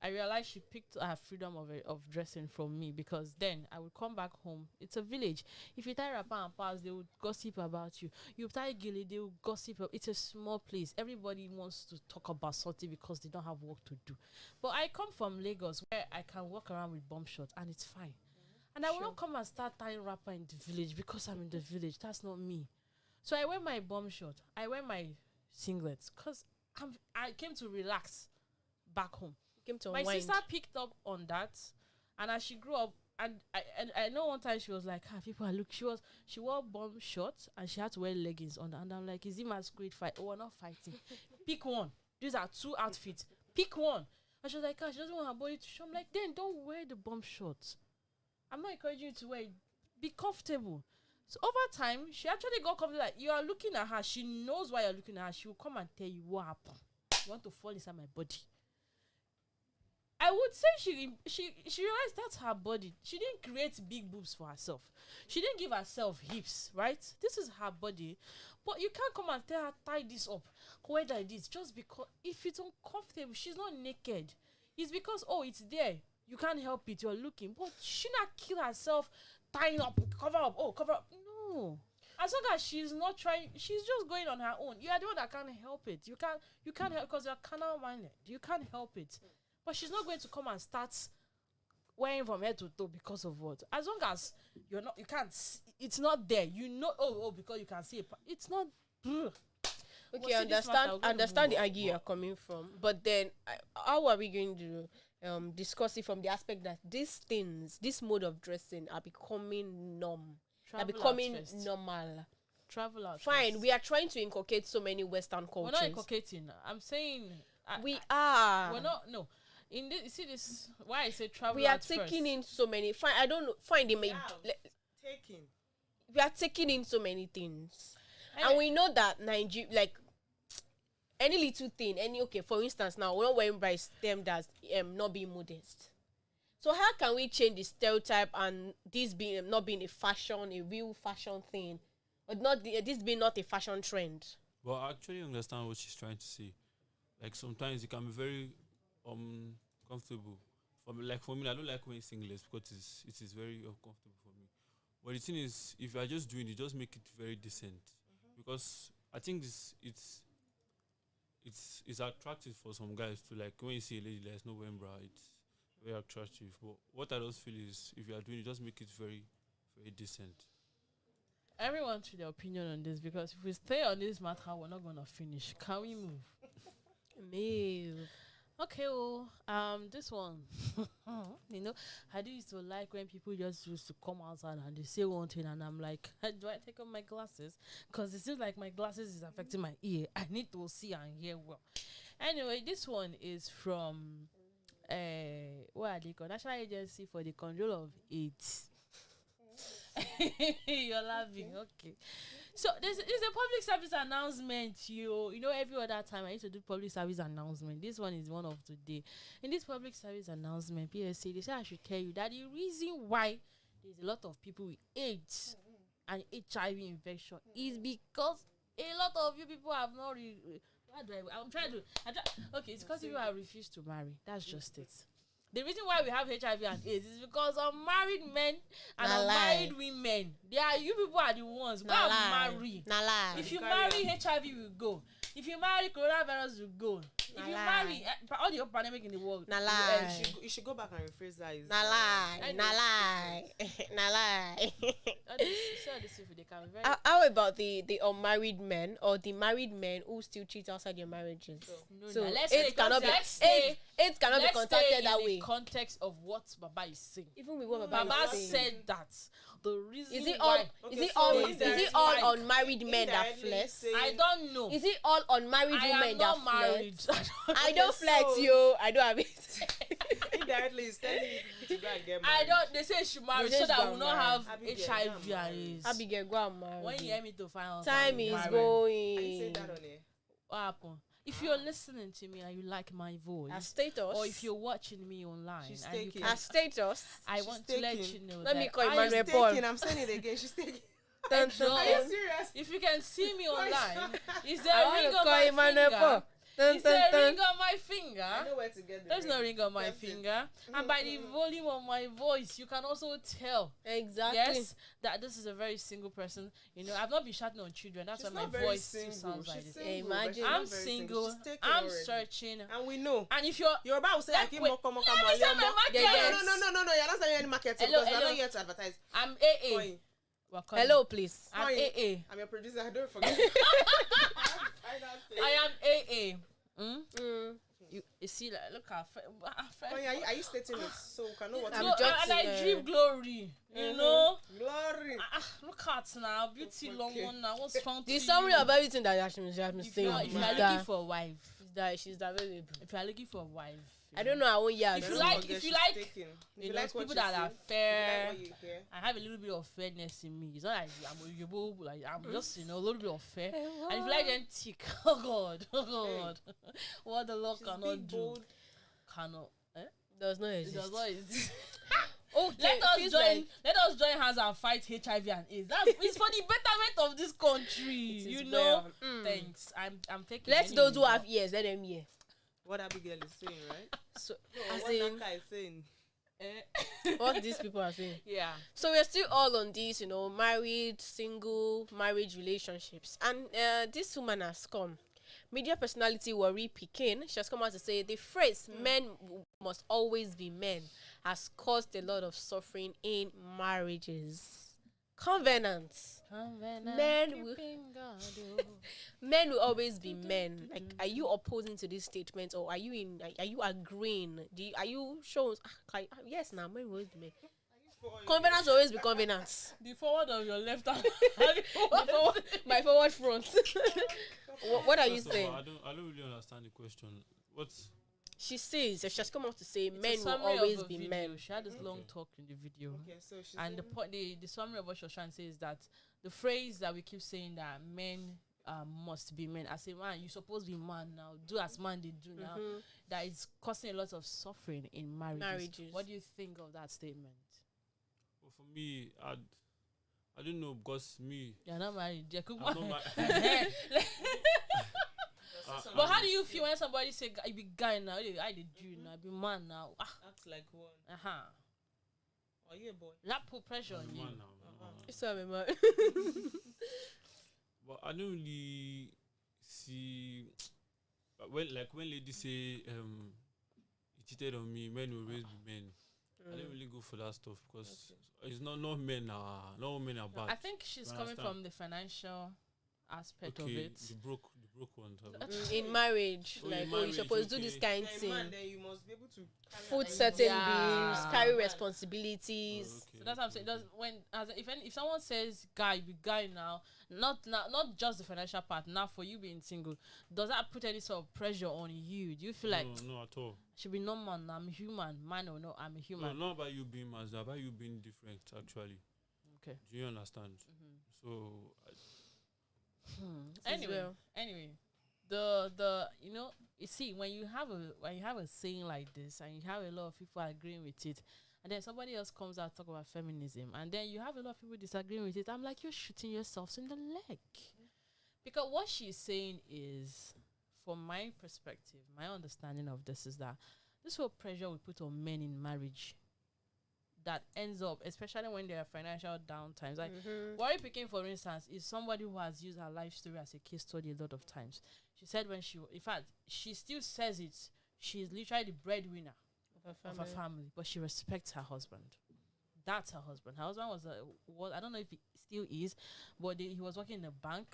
I realized she picked her freedom of dressing from me, because then I would come back home. It's a village. If you tie wrapper and pass, they would gossip about you. You tie gilly, they will gossip. It's a small place. Everybody wants to talk about something because they don't have work to do. But I come from Lagos, where I can walk around with bomb shorts and it's fine. And I will not come and start tying wrapper in the village because I'm in the village. That's not me. So I wear my bomb short. I wear my singlets because I came to relax back home. My sister picked up on that, and as she grew up, and I know one time she was like, people are looking. She wore bomb shorts and she had to wear leggings on, and I'm like, is it masquerade fight? Oh, we're not fighting. Pick one. These are 2 outfits. Pick one. And she was like, she doesn't want her body to show. I'm like, then don't wear the bomb shorts. I'm not encouraging you to wear it. Be comfortable. So over time, she actually got comfortable. Like, you are looking at her. She knows why you're looking at her. She will come and tell you what happened. You want to fall inside my body. I would say she realized that's her body. She didn't create big boobs for herself. She didn't give herself hips, right? This is her body. But you can't come and tell her, tie this up, wear like this, just because if it's uncomfortable. She's not naked. It's because, it's there. You can't help it. You're looking. But she not kill herself tying up, cover up. No. As long as she's not trying, she's just going on her own. You are the one that can't help it. You can't help because you're carnal minded. You can't help it. But she's not going to come and start wearing from head to toe because of what? As long as you can't, it's not there. Because you can see it. It's not. Okay, understand the idea you're coming from. But then, how are we going to discuss it from the aspect that these things, this mode of dressing, are becoming normal? Are becoming normal. Travel out. Fine, first. we are trying to inculcate so many Western cultures. We're not inculcating. I'm saying we are. We're not. No. In this, you see this. Why I say travel. We are out taking first. in so many. Fine, I don't know. Fine, they may taking. We are taking in so many things, and we know that Nigeria, like any little thing, for instance, now we're not wearing bright stem as not being modest. So how can we change the stereotype and this being not being a real fashion thing, or this being not a fashion trend? Well, I actually understand what she's trying to say. Like sometimes it can be very comfortable. For me, I don't like wearing singlets because it is very uncomfortable for me. But the thing is, if you are just doing it, just make it very decent. Because I think it's attractive for some guys to, like, when you see a lady that's not wearing bra, it's very attractive. But what I just feel is, if you are doing it, just make it very, very decent. Everyone should their opinion on this, because if we stay on this matter, we're not gonna finish. Can we move? Move. Okay, well, this one, I do used to like when people just used to come outside and they say one thing, and I'm like, do I take off my glasses? Because it seems like my glasses is affecting my ear. I need to see and hear well. Anyway, this one is from, what are they called? National Agency for the Control of AIDS. You're laughing, okay. So there's a public service announcement. You know, every other time I used to do public service announcement. This one is one of today. In this public service announcement, PSA, they say I should tell you that the reason why there's a lot of people with AIDS and HIV infection is because a lot of you people have not. Okay, it's because people have refused to marry. That's just it. The reason why we have HIV and AIDS is because unmarried men and unmarried women. You people are the ones. Go and marry. If you marry, HIV will go. If you marry, coronavirus will go. If you marry, all the pandemic in the world. You should go back and rephrase that. How about the unmarried men or the married men who still cheat outside their marriages? So it cannot be contacted that way. Context of what Baba is saying. Even with what Baba is saying. said that the reason is it all unmarried men that flex? I don't know. Is it all unmarried women that flex? I don't flex, yo. I don't have it. Indirectly, it's telling you to go and get married. They say she married so that we not have HIV and AIDS. Abigail, go and marry. When you hear me to find out, time is going. I say that on here. What happened? If you're listening to me and you like my voice, a status, or if you're watching me online, and you a status, I want to let you know. Let me call Emmanuel Paul. I'm saying it again. She's taking. Are you serious? If you can see me online, is there a ring on my finger? Is there a ring on my finger? I know where to get There's no ring on my finger. And by the volume of my voice, you can also tell. Exactly. Yes, that this is a very single person. You know, I've not been shouting on children. That's why my voice still sounds like this. Imagine. I'm single. I'm searching. And we know. And if you're about to say, I keep let me say my market. No. You're not selling any market because we're not here to advertise. I'm AA. Hello, please. I'm AA. I'm your producer. Don't forget. I am AA. You see, like, look at are you stating it so we can know what and I dream glory, you know. Glory. Look at now, beauty long one now. What's wrong? The summary of everything that she has been saying. If you are looking for a wife, she's available. If you are looking for a wife, I don't know. I won't hear. If you like, you know, people that are fair. I have a little bit of fairness in me. It's not like I'm able, like I'm just, you know, a little bit of fair. And if you like them thick, oh God, what the Lord cannot do, cannot. Does not exist. Does not exist. Okay, let us join hands and fight HIV and AIDS. It's for the betterment of this country. You know. Thanks. I'm taking. Let those who have ears, let them hear. What Abigail is saying, right? So, what Naka is saying. What these people are saying. Yeah. So we're still all on these, you know, married, single, marriage relationships. And this woman has come. Media personality Worry Pikin, she has come out to say the phrase men must always be men has caused a lot of suffering in marriages. Covenants. Men will always be men. Like, are you opposing to this statement, or are you agreeing? Are you showing? Yes, now men will always be men. Covenants will always be covenants. The forward of your left hand. My forward front. What are you saying? I don't really understand the question. What's she says? She has come out to say men will always be men. She had this long talk in the video. Okay, so and the summary of what she was trying to say is that the phrase that we keep saying that men must be men. As a man, you're supposed to be man now. Do as man they do now. That is causing a lot of suffering in marriages. What do you think of that statement? Well, for me, I don't know, because me. You're not married. I'm not married. But how do you feel when somebody say you be guy now? I did you now, be man now. Act like one. Are you a boy? That put pressure I'm on a you. man now, I'm a man. It's not a man. But I don't really see when ladies say he cheated on me, men will always be men. I don't really go for that stuff because it's not men are not all men are bad. I think she's You coming understand? from the financial aspect of Okay, it. the broke ones. In marriage, Oh, in like, you're marriage, supposed to do this okay. kind You're a thing. man, then you must be able to Foot carry certain Yeah. bills, carry responsibilities. So that's what I'm saying. Does when if someone says guy, be guy now, not just the financial part. Now for you being single, does that put any sort of pressure on you? Do you feel like no at all. should be normal? I'm human, man or no, I'm a No, human. not about you being Mazda, about you being different actually. Okay. Do you understand? So Anyway, the you see when you have a saying like this and you have a lot of people agreeing with it, and then somebody else comes out talk about feminism, and then you have a lot of people disagreeing with it. I'm like, you're shooting yourselves in the leg, because what she's saying is, from my perspective, my understanding of this is that this whole pressure we put on men in marriage that ends up, especially when there are financial downtimes. Like, Worry Picking, for instance, is somebody who has used her life story as a case study a lot of times. She said in fact, she still says it, she's literally the breadwinner of her family, but she respects her husband. That's her husband. Her husband was I don't know if he still is, but he was working in a bank,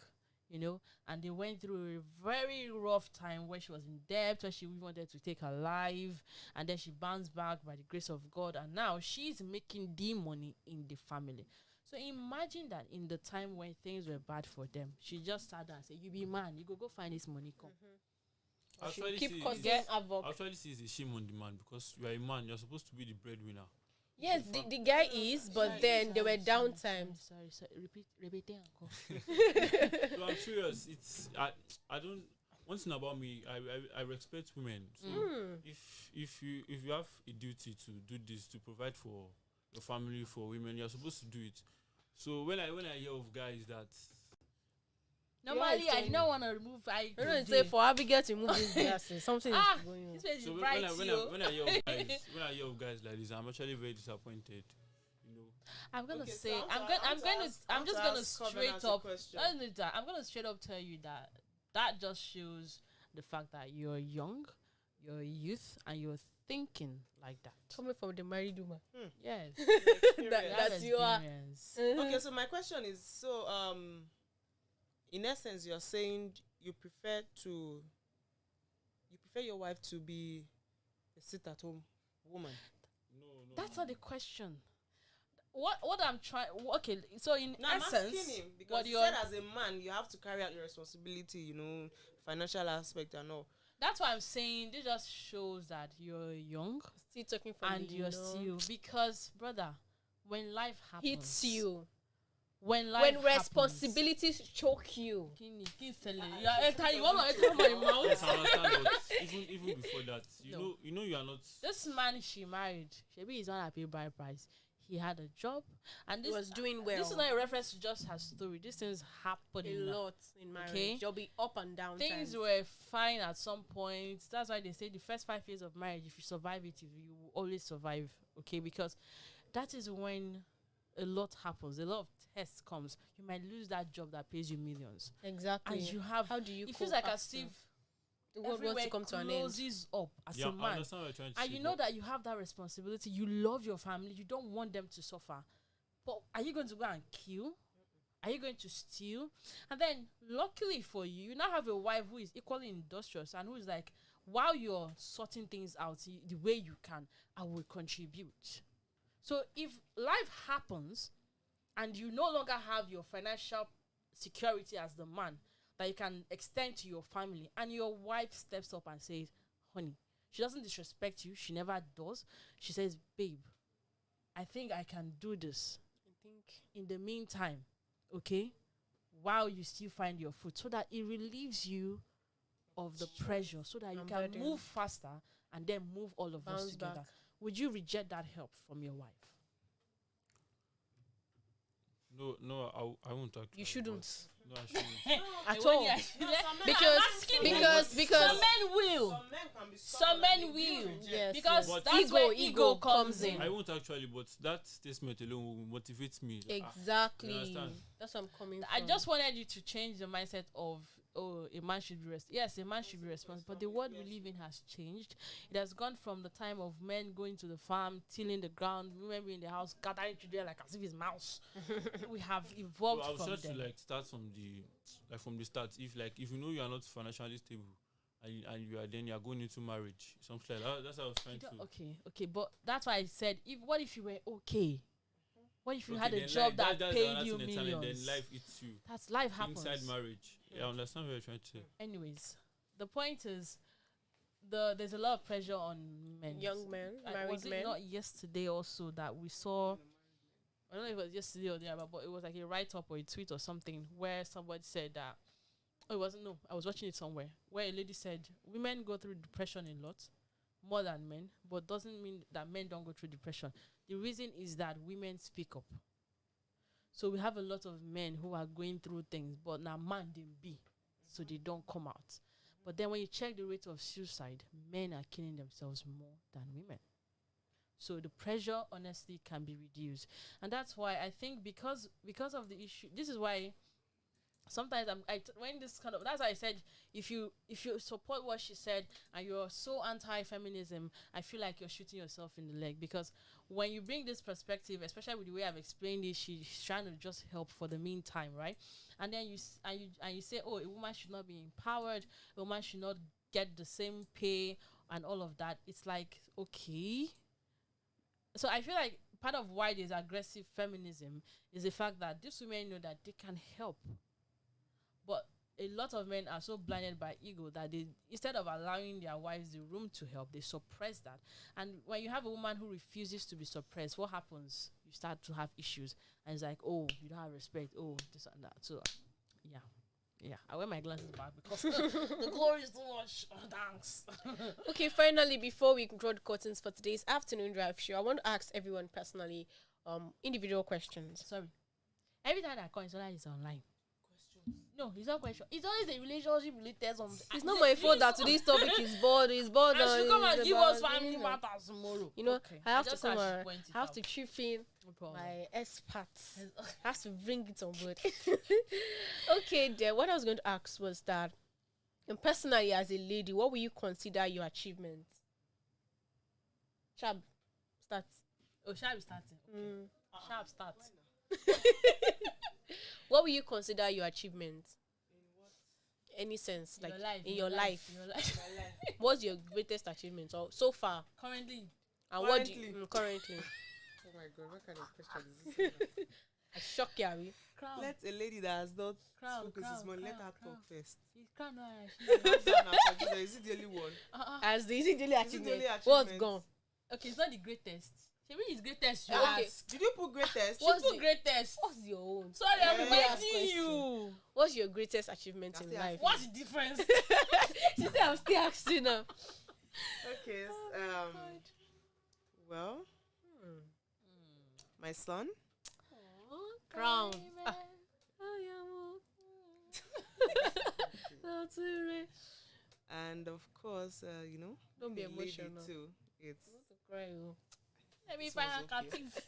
and they went through a very rough time where she was in debt, where she wanted to take her life, and then she bounced back by the grace of God, and now she's making the money in the family. So imagine that in the time when things were bad for them, she just sat down and said, "You be man, you go find this money, come." actually Keep causing havoc. actually see it's a shame on the man because you are a man, you're supposed to be the breadwinner. Yes, the guy is, but then there were down times. Sorry. Repeat uncle. So I'm serious. It's I don't. One thing about me, I respect women. So if you have a duty to do this, to provide for your family, for women, you're supposed to do it. So when I hear of guys that Normally, I did not want to remove. I don't know, say for Abigail to move these glasses, something is going on. This place is so bright, when I hear of guys like this, I'm actually very disappointed. I'm gonna Okay, say so I'm just gonna straight up. question. Not only that, I'm gonna straight up tell you that just shows the fact that you're young, you're a youth, and you're thinking like that. Coming from the married woman. Yes, That's you are. Okay, so my question is, so in essence, you're saying you prefer your wife to be a sit-at-home woman. No. that's not the question. What I'm trying. Okay, so in No, I'm essence, asking him because what you you're said as a man you have to carry out your responsibility, financial aspect and all. that's what I'm saying. This just shows that you're young Still talking from and the, you're still, because brother, when life happens, hits you. when When responsibilities choke you. you want to enter my mouth. Yes, I understand, but even before that, you know you are not. This man she married, maybe he's not happy by price. He had a job, and this Was doing well. This is not a reference to just her story. This things happen A lot in marriage. Okay. There'll be up and down Things times. were fine at some point. That's why they say the first 5 years of marriage, if you survive it, you will always survive. Okay, because that is when a lot happens. A lot of tests comes. You might lose that job that pays you millions, Exactly. and you have. How do you It feels cope like after? as if The world wants everywhere to come to an end. closes up as Yeah, a I man. understand what you're trying to And say. you know but that you have that responsibility. You love your family. You don't want them to suffer. But are you going to go and kill? Are you going to steal? And then, luckily for you, you now have a wife who is equally industrious and who is like, while you're sorting things out the way you can, I will contribute. So if life happens and you no longer have your financial security as the man that you can extend to your family, and your wife steps up and says, honey, she doesn't disrespect you. She never does. She says, babe, I think I can do this. I think In the meantime, okay, while you still find your foot, so that it relieves you of the pressure, so that you And can burden. move faster and then move all of us bounce together. back. Would you reject that help from your wife? No, I won't actually. You shouldn't. No, I shouldn't. At all. Because some men will. Some men can be Some men will. yes, Because But that's where ego comes in. I won't actually, but that statement alone will motivate me. exactly. You understand? That's what I'm coming I from. just wanted you to change the mindset of a man should be yes, a man should be responsible. But the world we live in has changed. It has gone from the time of men going to the farm, tilling the ground, women being in the house, gathering children like as if it's mouse. We have evolved I was from trying there. to start from the start. If you know you are not financially stable and you are going into marriage, something like that. That's what I was trying to. Okay, but that's why I said, what if you were okay? What if you had a then job that that's paid another you thing entirely, millions? Then life eats you That's life happens. inside marriage. Yeah, I understand what you're trying to say. Anyways, the point is, there's a lot of pressure on men. young men, Was married it men. not yesterday also that we saw? I don't know if it was yesterday or the other, but it was like a write-up or a tweet or something where somebody said that. Oh, it wasn't. No, I was watching it somewhere where a lady said women go through depression a lot more than men, but doesn't mean that men don't go through depression. The reason is that women speak up. So we have a lot of men who are going through things, but now man didn't be, so they don't come out. But then when you check the rate of suicide, men are killing themselves more than women. So the pressure honestly can be reduced. And that's why I think because of the issue, this is why sometimes when this kind of, that's why I said if you support what she said and you're so anti-feminism, I feel like you're shooting yourself in the leg, because when you bring this perspective, especially with the way I've explained it, she's trying to just help for the meantime, right? And then you say, oh, a woman should not be empowered, a woman should not get the same pay and all of that. It's like, okay. So I feel like part of why there's aggressive feminism is the fact that these women know that they can help. But a lot of men are so blinded by ego that they, instead of allowing their wives the room to help, they suppress that. And when you have a woman who refuses to be suppressed, what happens? You start to have issues. And it's like, oh, you don't have respect. Oh, this and that. So, yeah. I wear my glasses back because the glory is too much. Oh, thanks. Okay, finally, before we draw the curtains for today's afternoon drive show, I want to ask everyone personally, individual questions. Sorry. Every time I call, it's online. No, it's not question. It's always a relationship related something. It's not my fault that today's topic is bored. It's bored. I should come and give us family matters tomorrow. You know, Okay. I have to just come. said I I should point it have out. to chip in No problem. my experts. I have to bring it on board. Okay, then what I was going to ask was that, and personally, as a lady, what will you consider your achievement? Shab, start. Oh, shall we start? Okay. Sharp start. What will you consider your achievement? Any sense, like in your life? What's your greatest achievement so far? Currently. And what do you currently? Oh my God, what kind of question is this? I shock you, Abi. Crown. Let a lady that has not Crown, spoken this morning, let her crown. talk first. It's crown, no, Is it the only one? As the easy daily Is it achievement. the only What's achievement? gone? Okay, it's not the greatest. Maybe it's greatest. You Okay. ask. Did you put greatest? What's You put the- greatest. What's your own? Sorry, I'm Yeah. reminding Question. you. What's your greatest achievement That's in the life? What's the difference? She said I'm still asking her. Okay. Well, my son. Crown. And of course, Don't be being a lady emotional. too. It's Cry, oh. Let me This find one's a okay. captive.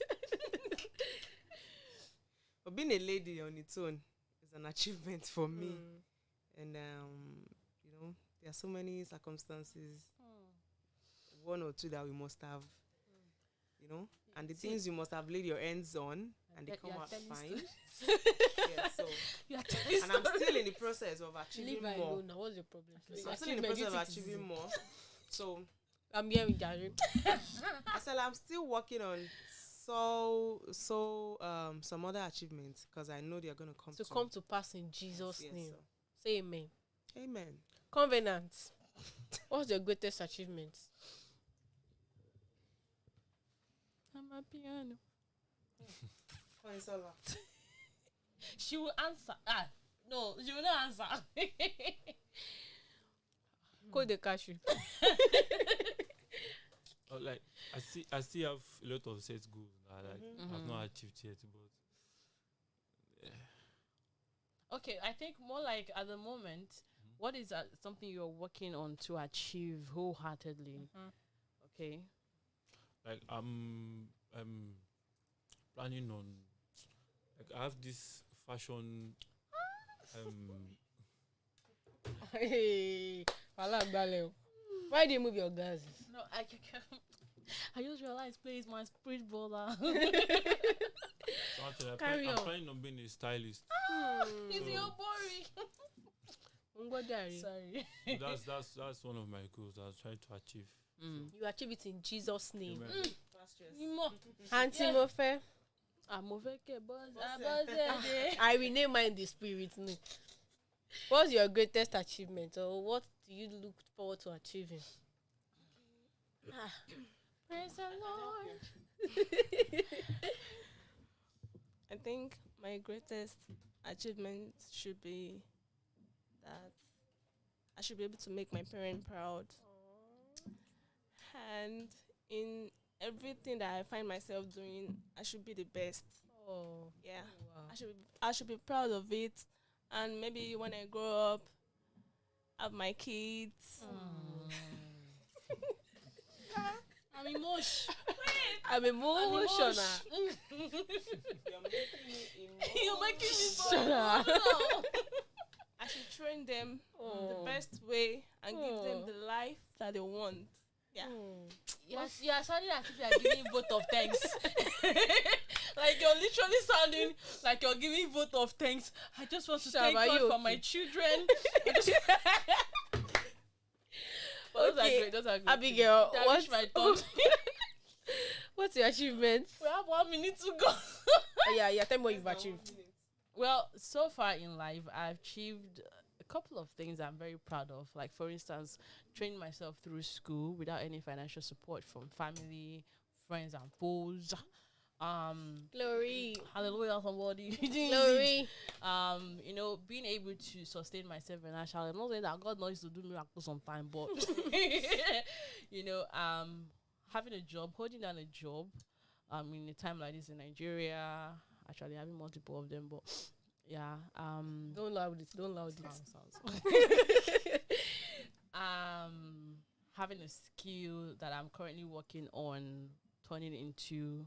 but being a lady on its own is an achievement for me. And there are so many circumstances, one or two that we must have, and the things you must have laid your hands on, and they come You're out telling fine. stories. Yeah, so You are telling and I'm stories. still in the process of achieving Leave her more. alone now. What's your problem? I'm still in the process of achieving more. So I'm here with Jerry. I said I'm still working on some other achievements because I know they're gonna come To come to pass in Jesus' Yes, name. so. Say amen. Amen. Covenant. What's your greatest achievement? I'm a piano. Faisola. She will answer. No, she will not answer. Call the cashew. Like I still have a lot of set goals that I've not achieved yet, but Okay, I think more like at the moment, what is something you're working on to achieve wholeheartedly? Okay. Like I'm planning on, like I have this fashion Hey, why do you move your glasses? No, I just realized please my spirit brother. something Carry I'm on. planning on being a stylist. He's So- your boy. Sorry. Sorry. So that's one of my goals I was trying to achieve. You achieve it in Jesus' name. Amen. Auntie Yeah. Mofe, I'm over I rename mine in the spirit. No. What's your greatest achievement, or what do you look forward to achieving? Praise the Lord. I think my greatest achievement should be that I should be able to make my parents proud. And in everything that I find myself doing, I should be the best. Oh, Yeah. wow. I should be proud of it. And maybe when I grow up, have my kids. I'm emotional. I'm emotional. You're making me so Shut up. emotional. I should train them Oh. the best way and give them the life that they want. Yeah. You're sounding as if you're giving vote of thanks. Like you're literally sounding like you're giving vote of thanks. I just want to thank Shab, are God you for okay? my children. Those are great. Those are great. Abigail, That reached my tongue. what's your achievement? We have 1 minute to go. Yeah, tell me what you've achieved. Well, so far in life, I've achieved a couple of things I'm very proud of. Like, for instance, training myself through school without any financial support from family, friends, and foes. Glory. Hallelujah, somebody. Glory. You know, being able to sustain myself financially. I'm not saying that God knows to do miracles sometimes, but you know, having a job, holding down a job, in a time like this in Nigeria, actually having multiple of them, but yeah, Don't loud it. sounds. Having a skill that I'm currently working on, turning into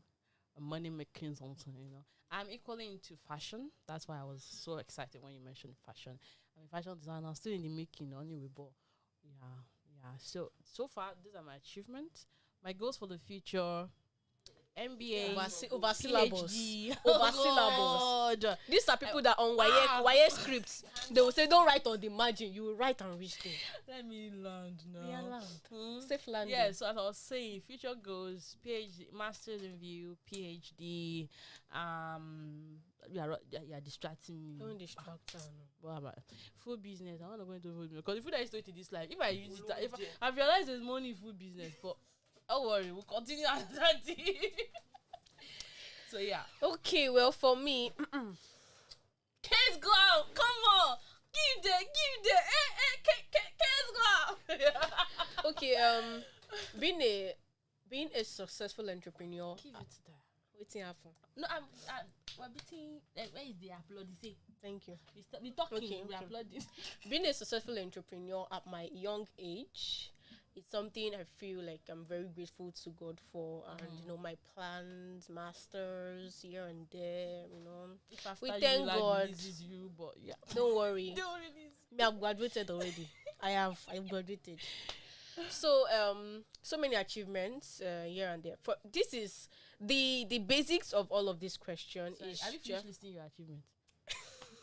a money making something, you know. I'm equally into fashion. That's why I was so excited when you mentioned fashion. I'm a fashion designer, still in the making anyway, but yeah. So far, these are my achievements. My goals for the future: MBA, Over syllabus. PhD. Over syllabus. God. These are people that on YA scripts. They will say, don't write on the margin. You will write and reach them. Let me land now. Yeah, land. Safe landing. Yeah, so as I was saying, future goals, PhD, master's in view, PhD. You're distracting me. Don't distract her. What about food business? I want to go into food business because the food I used to eat in this life, if I use it, I've realized there's money in food business, but don't worry, we'll continue at that. So yeah, Okay, well, for me, case go out. Come on, give the case go out. okay, being a successful entrepreneur. Give it to them. Waiting happen. No, we're beating. Where is the applaud? Say, Thank you. we talking. Okay, We okay. applauding. Being a successful entrepreneur at my young age, it's something I feel like I'm very grateful to God for, and you know, my plans, masters here and there, you know. If after We you thank like God. releases you, but yeah. Don't worry. Don't release. Me, I've graduated already. I've graduated. So so many achievements here and there. For this is the basics of all of this question. Sorry, Is have you ju- finished listing your achievements?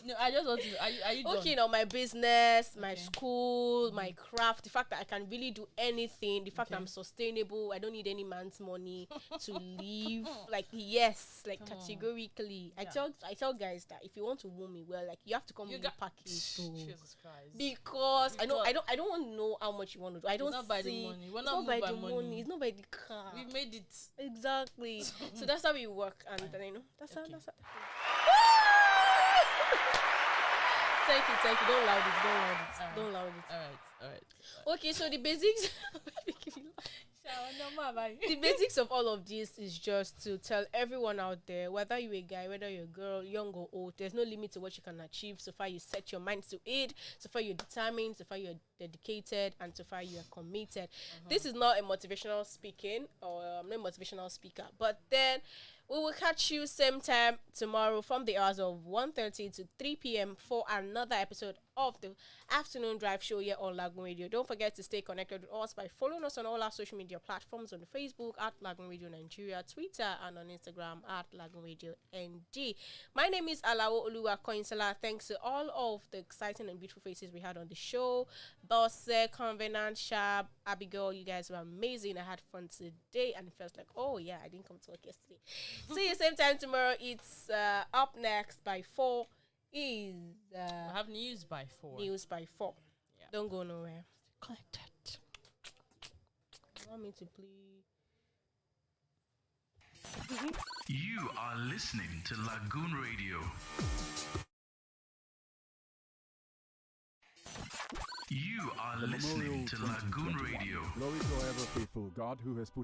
No, I just want to. Are you done? okay, now my business, my Okay. school, my craft, the fact that I can really do anything, the fact that Okay. I'm sustainable, I don't need any man's money to live. Like, yes, like Come on. categorically. Yeah. I tell guys that if you want to woo me, well, like you have to come You with a got- package. too. Jesus Christ. Because I Because- don't want to know how much you want to do. I don't not by the see- money. We're It's not not by moved by the money. money. It's not by the car. We made it. Exactly. So that's how we work, and then, you know, that's Okay. how. Thank you. Don't loud it. Alright. Don't loud it. All right. Okay, so the basics. The basics of all of this is just to tell everyone out there, whether you're a guy, whether you're a girl, young or old, there's no limit to what you can achieve so far you set your mind to it, so far you're determined, so far you're dedicated, and so far you're committed. This is not a motivational speaking, or I'm not a motivational speaker, but then we will catch you same time tomorrow from the hours of 1:30 to 3 p.m. for another episode of the Afternoon Drive Show here on Lagoon Radio. Don't forget to stay connected with us by following us on all our social media platforms, on the Facebook at Lagoon Radio Nigeria, Twitter, and on Instagram at Lagoonradio.Ng. My name is Alawo Olumakaiye. Thanks to all of the exciting and beautiful faces we had on the show. Bosse, Convenant, Sharp, Abigail, you guys were amazing. I had fun today, and it felt like, oh yeah, I didn't come to work yesterday. See you same time tomorrow. It's up next by 4 is I have news by 4. news by 4. Yeah. Don't go nowhere. Connected. You want me to play? You are listening to Lagoon Radio. You are listening to Lagoon Radio. Glory to our ever faithful God who has put